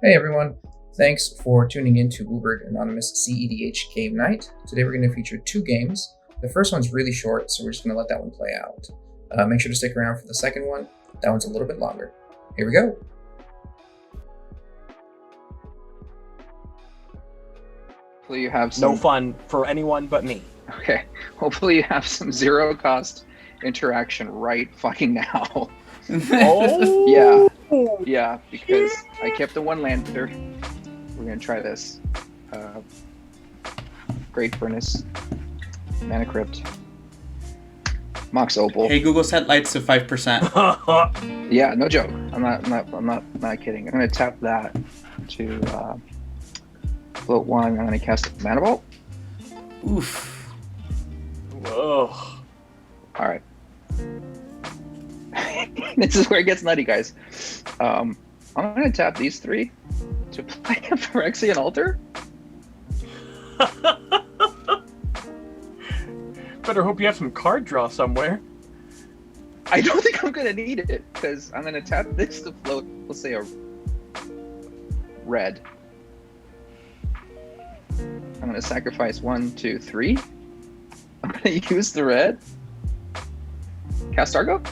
Hey everyone, thanks for tuning in to WUBRG Anonymous cEDH Game Night. Today we're going to feature two games. The first one's really short, so we're just going to let that one play out. Make sure to stick around for the second one. That one's a little bit longer. Here we go. Hopefully you have some... No fun for anyone but me. Okay. Hopefully you have some zero cost interaction right fucking now. Oh! Yeah, because I kept the one lander. We're gonna try this. Great Furnace, Mana Crypt, Mox Opal. Hey Google, set lights to 5%. Yeah, no joke. I'm not kidding. I'm gonna tap that to float one. I'm gonna cast a Mana Bolt. Oof. Whoa. All right. This is where it gets nutty, guys. I'm gonna tap these three to play a Phyrexian Altar. Better hope you have some card draw somewhere. I don't think I'm gonna need it because I'm gonna tap this to float, let's say a red. I'm gonna sacrifice 1, 2, 3. I'm gonna use the red. Cast Dargo?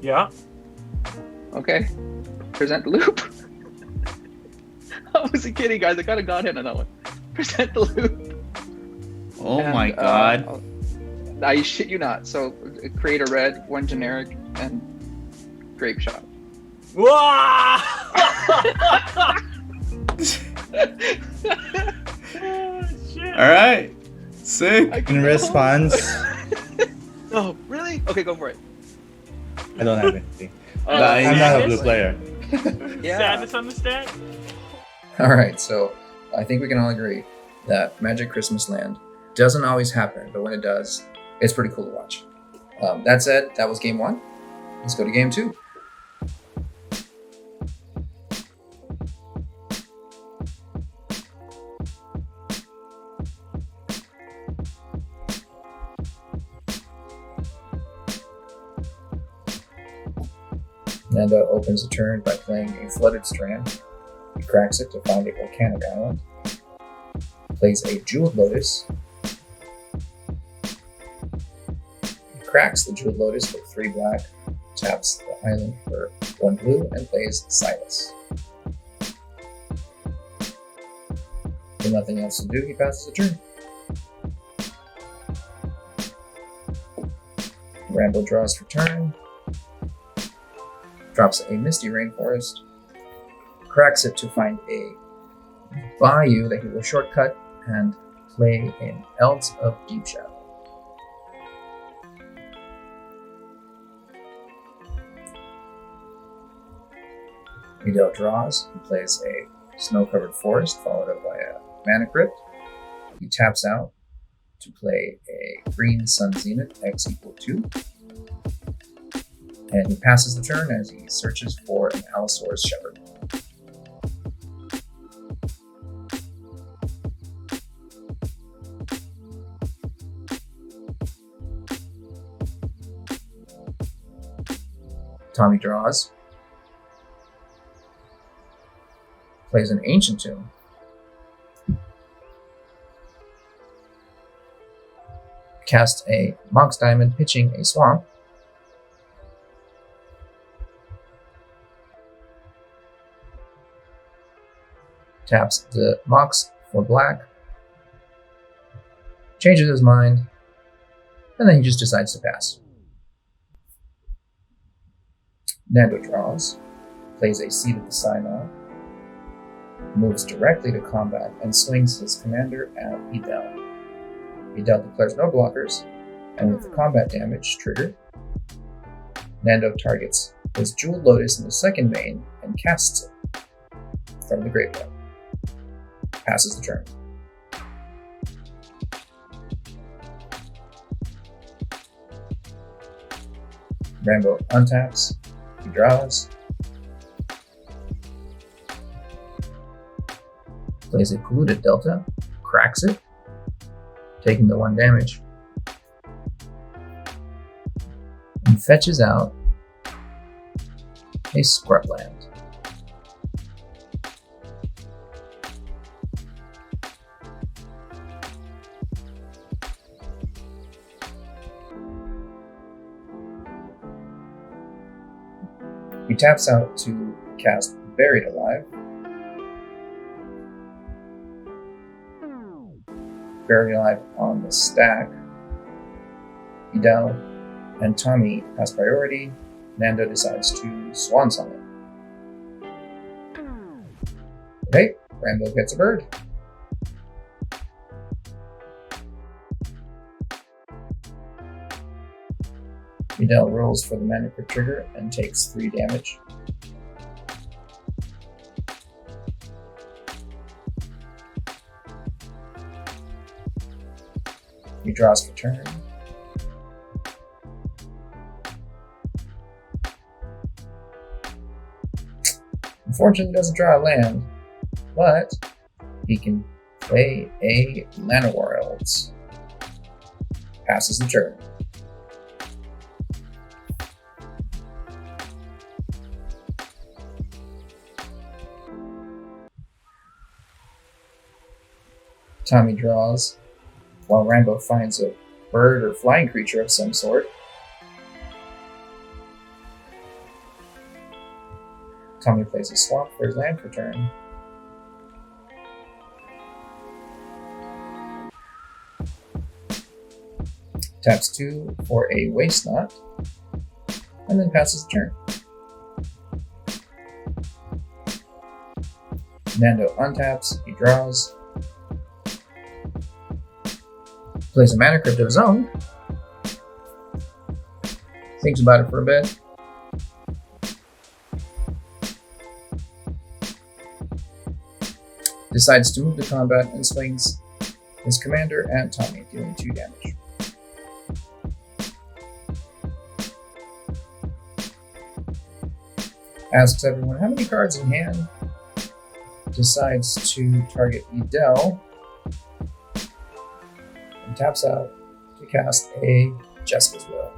Yeah. Okay. Present the loop. I wasn't kidding, guys. I got a god hit on that one. Present the loop. Oh my god. I shit you not. So create a red, one generic, and grape shot. Wah! Alright. Sick. In response, Oh, really? Okay, go for it. I don't have anything. Nice. I'm not a blue player. Yeah. Sadness on the stack? Alright, so I think we can all agree that Magic Christmas Land doesn't always happen, but when it does, it's pretty cool to watch. That said, that was game one. Let's go to game two. Nando opens the turn by playing a Flooded Strand. He cracks it to find a Volcanic Island. Plays a Jeweled Lotus. He cracks the Jeweled Lotus for 3 black, taps the island for 1 blue, and plays Silas. With nothing else to do, he passes the turn. Rambo draws for turn. Drops a Misty Rainforest, cracks it to find a bayou that he will shortcut and play an Elves of Deep Shadow. Midel draws, he plays a Snow-Covered Forest followed up by a Mana Crypt. He taps out to play a Green Sun Zenith X = 2. And he passes the turn as he searches for an Allosaurus Shepherd. Tommy draws. Plays an Ancient Tomb. Casts a Mox Diamond, pitching a Swamp. Taps the Mox for black, changes his mind, and then he just decides to pass. Nando draws, plays a Seed of the Synod, moves directly to combat, and swings his commander at Midel. Midel declares no blockers, and with the combat damage triggered, Nando targets his Jeweled Lotus in the second vein and casts it from the graveyard. Passes the turn. Rambo untaps, he draws, plays a Polluted Delta, cracks it, taking the 1 damage, and fetches out a scrubland. He taps out to cast Buried Alive. Buried Alive on the stack. Idel and Tommy has priority. Nando decides to Swan Song it. Okay, Rambo gets a bird. Idel rolls for the mana crit trigger and takes 3 damage. He draws for turn. Unfortunately, doesn't draw a land, but he can play a Llanowar. Passes the turn. Tommy draws, while Rambo finds a bird or flying creature of some sort. Tommy plays a swamp for his land for turn. Taps 2 for a Waste Knot, and then passes the turn. Nando untaps, he draws, plays a mana crypt of his own, thinks about it for a bit, decides to move to combat and swings his commander at Tommy, dealing 2 damage. Asks everyone how many cards in hand, decides to target Idel, and taps out to cast a Jessica's Will.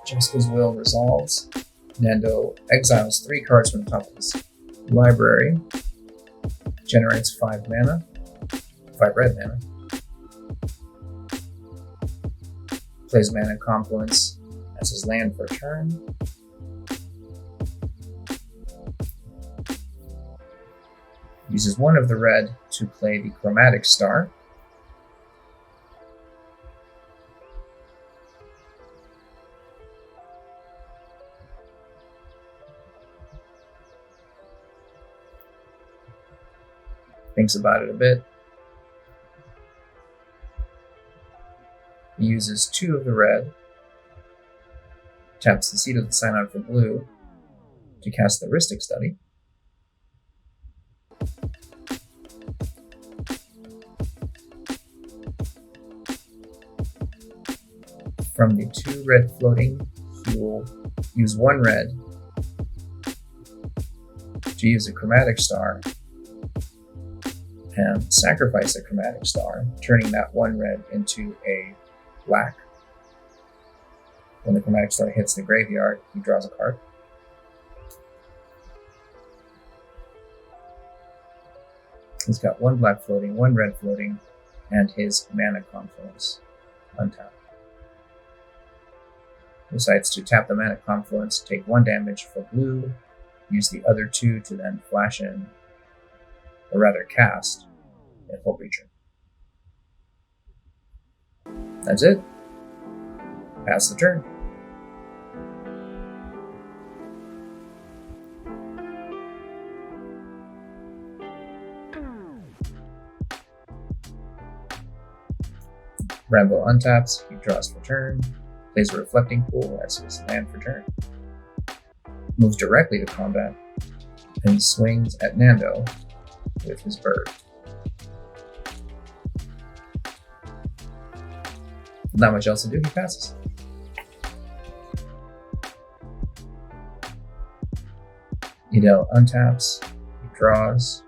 Jessica's Will resolves. Nando exiles 3 cards from the top of his library, generates 5 mana, 5 red mana, plays Mana Confluence as his land for a turn, uses 1 of the red to play the Chromatic Star, thinks about it a bit. He uses 2 of the red, taps the Seed of the Synod for blue to cast the Rhystic Study. From the 2 red floating, he will use 1 red to use a Chromatic Star and sacrifice a Chromatic Star, turning that 1 red into a black. When the Chromatic Star hits the graveyard, he draws a card. He's got 1 black floating, 1 red floating, and his Mana Confluence untapped. Decides to tap the Mana Confluence, take 1 damage for blue, use the other 2 to then flash in, or rather cast, a Full Creature. That's it. Pass the turn. Rambo untaps, he draws for turn, plays a Reflecting Pool as his land for turn, moves directly to combat, and he swings at Nando with his bird. Not much else to do, he passes. Edel untaps, he draws,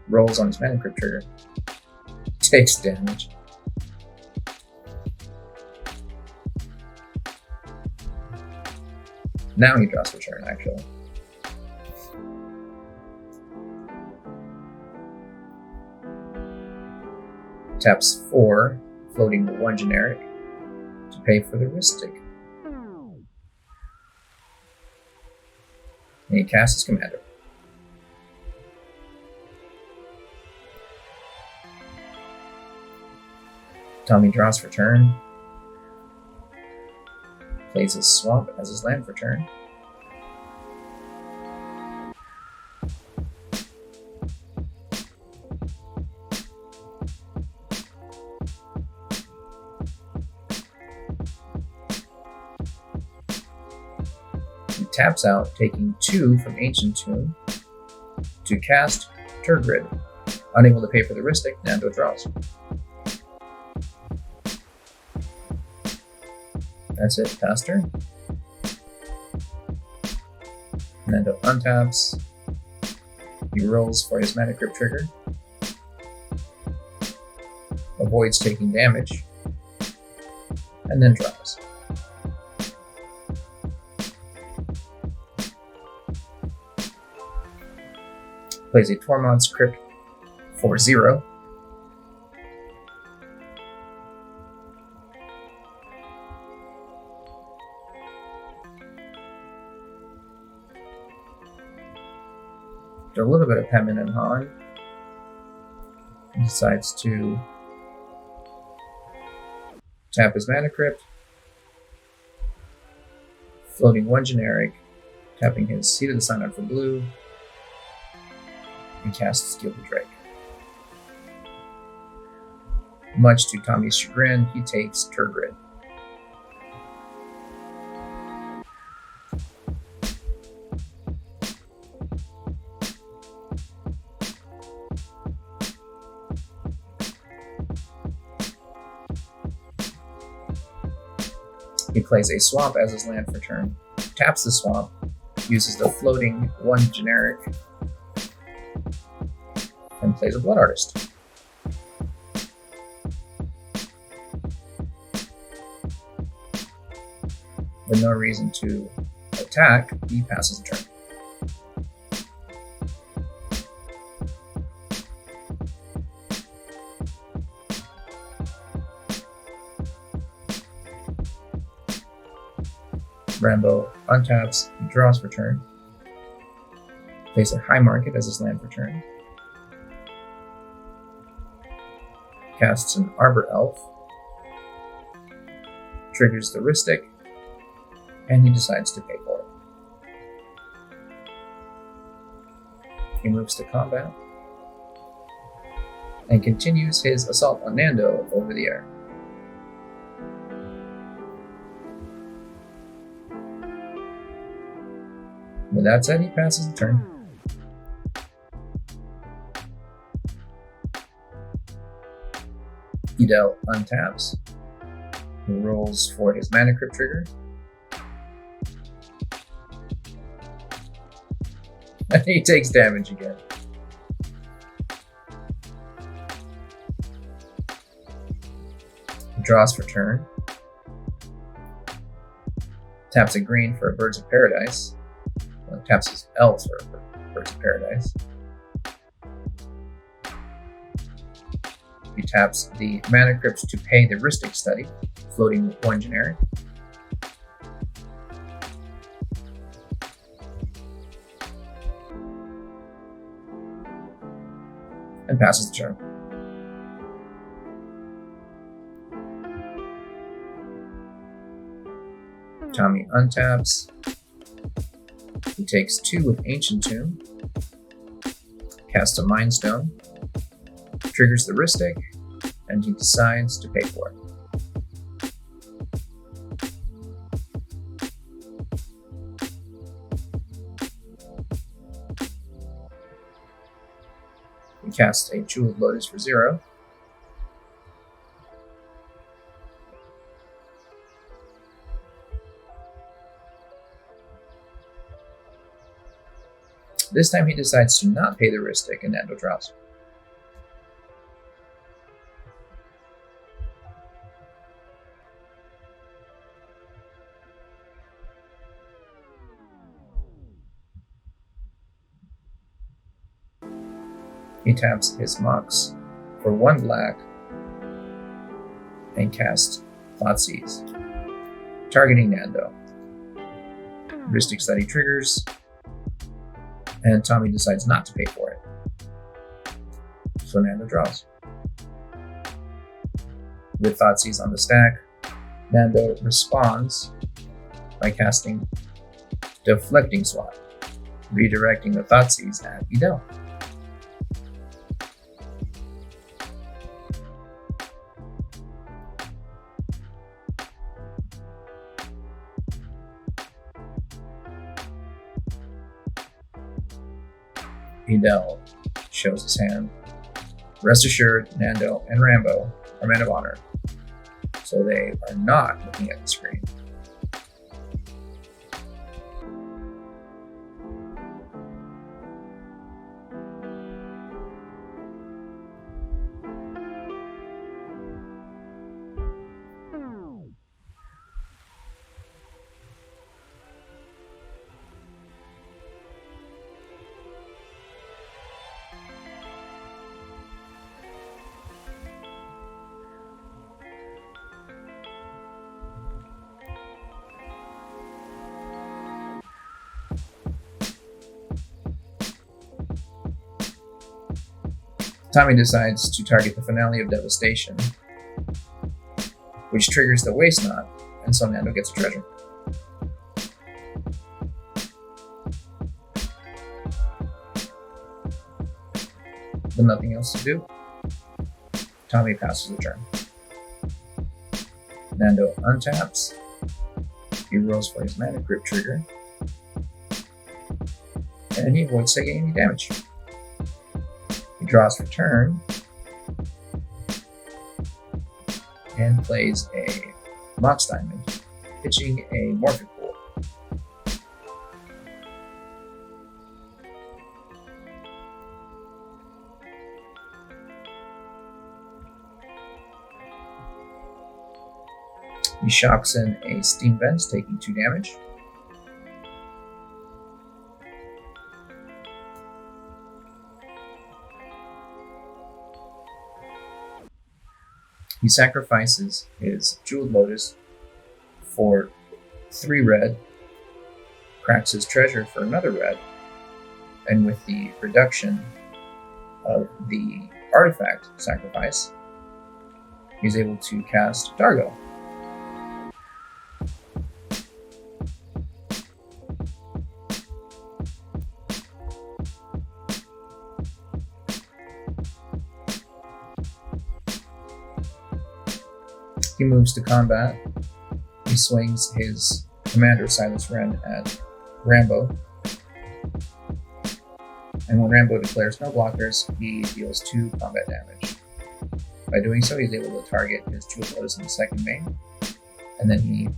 rolls on his mana crypt trigger, takes damage. Now he draws for turn, actually. Taps 4, floating 1 generic to pay for the Ristic. And he casts his commander. Tommy draws for turn. Plays his swamp as his land for turn. He taps out, taking 2 from Ancient Tomb to cast Tergrid. Unable to pay for the Ristic, Nando draws. That's it, past turn. Nando untaps. He rolls for his mana crypt trigger. Avoids taking damage. And then draws. Plays a Tormod's Crypt for 0. A little bit of Hemin and Han. He decides to tap his mana crypt, floating 1 generic, tapping his Seed of the Synod for blue, and casts Gilded Drake. Much to Tommy's chagrin, he takes Tergrid. He plays a swamp as his land for turn, taps the swamp, uses the floating 1 generic, and plays a Blood Artist. With no reason to attack, he passes the turn. Rambo untaps, he draws for turn. Plays a High Market as his land for turn. Casts an Arbor Elf. Triggers the Ristic. And he decides to pay for it. He moves to combat. And continues his assault on Nando over the air. With that said, he passes the turn. Edel untaps. He rolls for his mana crypt trigger. And he takes damage again. He draws for turn. Taps a green for a Birds of Paradise. Taps his elves for Birds of Paradise. He taps the mana crypt to pay the Ristic Study, floating 1 generic. And passes the turn. Tommy untaps. He takes 2 with Ancient Tomb, casts a Mind Stone, triggers the Ristic, and he decides to pay for it. He casts a Jeweled Lotus for 0. This time he decides to not pay the heuristic and Nando draws. He taps his Mox for 1 black and casts Thoughtseize, targeting Nando. Heuristic Study triggers, and Tommy decides not to pay for it. So Nando draws. With Thoughtseize on the stack, Nando responds by casting Deflecting Swat, redirecting the Thoughtseize at Edel. Edel shows his hand. Rest assured, Nando and Rambo are men of honor, so they are not looking at the screen. Tommy decides to target the finale of Devastation, which triggers the Waste Knot, and so Nando gets a treasure. With nothing else to do, Tommy passes the turn. Nando untaps. He rolls for his Mana Crypt trigger, and he avoids taking any damage. He draws for turn and plays a Mox Diamond, pitching a Morphic Pool. He shocks in a Steam Vents, taking 2 damage. He sacrifices his Jeweled Lotus for 3 red, cracks his treasure for another red, and with the reduction of the artifact sacrifice, he's able to cast Dargo. He moves to combat. He swings his commander, Silas Wren, at Rambo. And when Rambo declares no blockers, he deals 2 combat damage. By doing so, he's able to target his Jeweled Lotus in the second main, and then he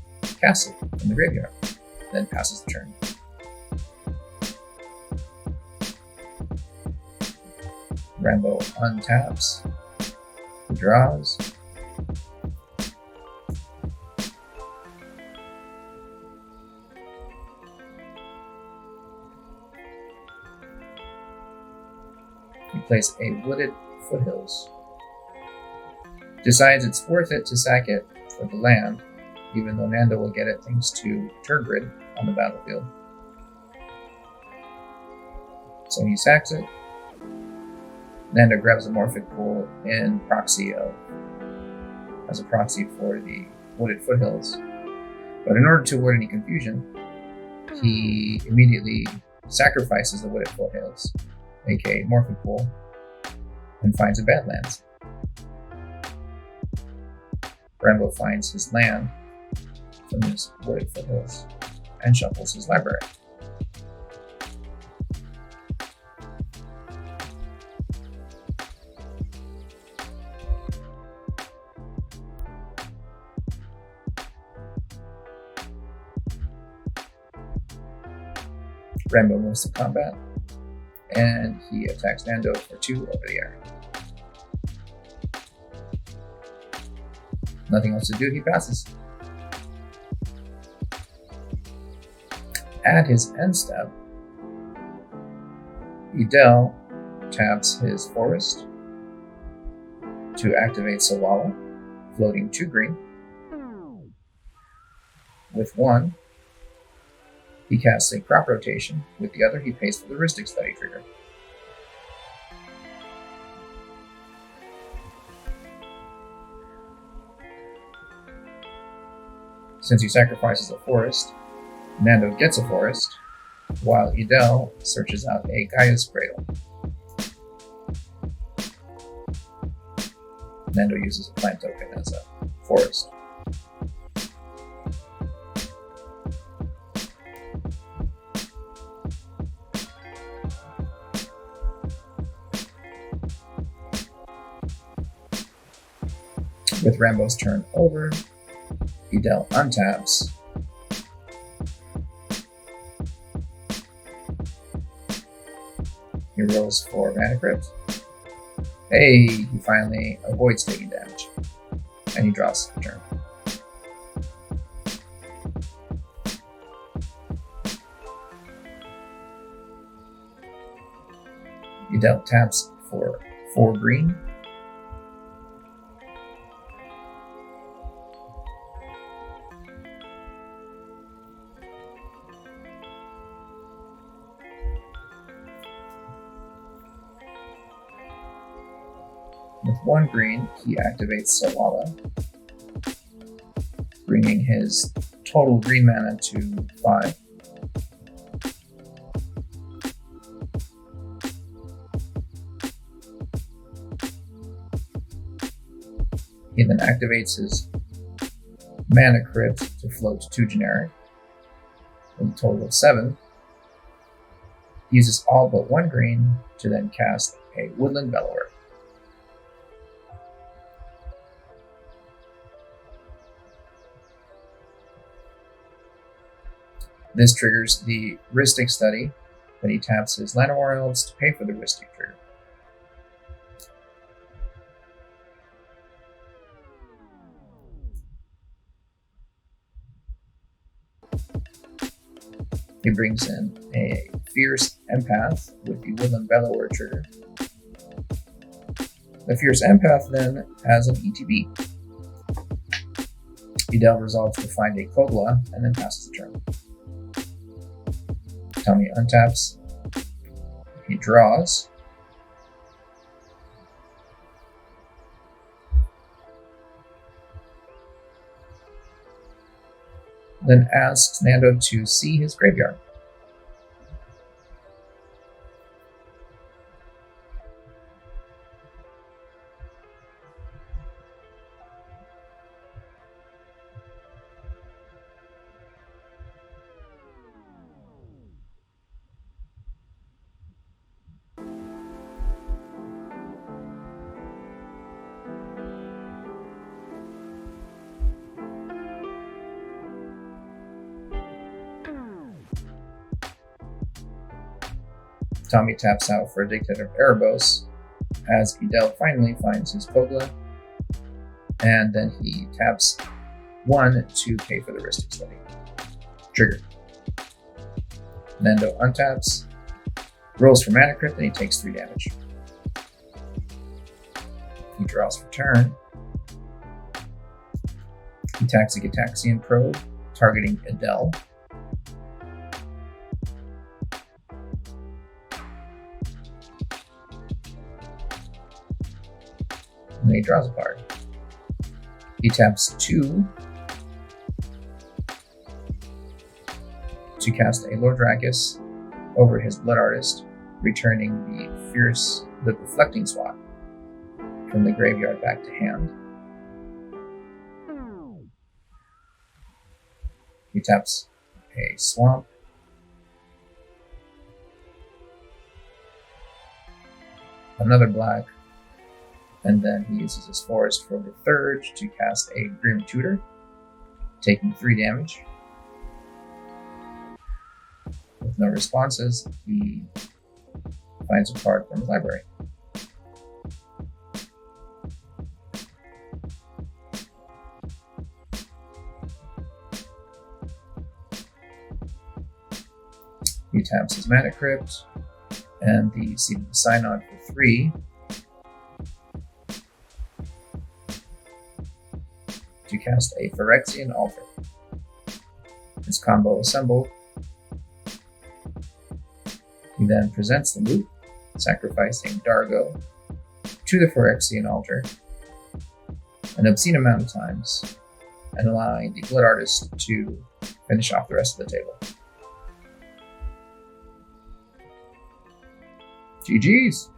casts it from the graveyard, then passes the turn. Rambo untaps, he draws. He plays a Wooded Foothills. Decides it's worth it to sack it for the land, even though Nando will get it thanks to Tergrid on the battlefield. So he sacks it. Nando grabs a Morphic Pool in proxy of, as a proxy for the Wooded Foothills. But in order to avoid any confusion, he immediately sacrifices the Wooded Foothills, aka Morphic Pool, and finds a Badlands. Rambo finds his land from his Wooded Foothills and shuffles his library. Rambo moves to combat. And he attacks Nando for 2 over the air. Nothing else to do, he passes. At his end step, Idel taps his forest to activate Selvala, floating 2 green. With 1, he casts a crop rotation. With the other, he pays for the Rhystic Study trigger. Since he sacrifices a forest, Nando gets a forest, while Idel searches out a Gaia's Cradle. Nando uses a plant token as a forest. With Rambo's turn over, Idel untaps. He rolls for Mana Crypt. Hey, he finally avoids taking damage. And he draws the turn. Idel taps for 4 green. With 1 green, he activates Selvala, bringing his total green mana to 5. He then activates his Mana Crypt to float 2 generic, with a total of 7. He uses all but 1 green to then cast a Woodland Bellower. This triggers the Rhystic Study, but he taps his Llanowar Elves to pay for the Rhystic trigger. He brings in a Fierce Empath with the Woodland Bellower trigger. The Fierce Empath then has an ETB. Idel resolves to find a Kogla and then passes the turn. Tommy untaps. He draws. Then asks Nando to see his graveyard. Tommy taps out for a Dictator of Erebos, as Idel finally finds his Kogla, and then he taps 1 to pay for the Rhystic Study. Trigger. Nando untaps, rolls for Mana Crypt, and he takes 3 damage. He draws for turn. He attacks a Gitaxian Probe, targeting Idel. And then he draws a card. He taps 2 to cast a Lordrakis over his Blood Artist, returning the Reflecting Swat from the graveyard back to hand. He taps a Swamp. Another black. And then he uses his Forest for the 3rd to cast a Grim Tutor, taking 3 damage. With no responses, he finds a card from the library. He taps his Mana Crypt and the Seed of the Synod for 3 to cast a Phyrexian Altar. His combo assembled. He then presents the loot, sacrificing Dargo to the Phyrexian Altar an obscene amount of times, and allowing the Blood Artist to finish off the rest of the table. GG's!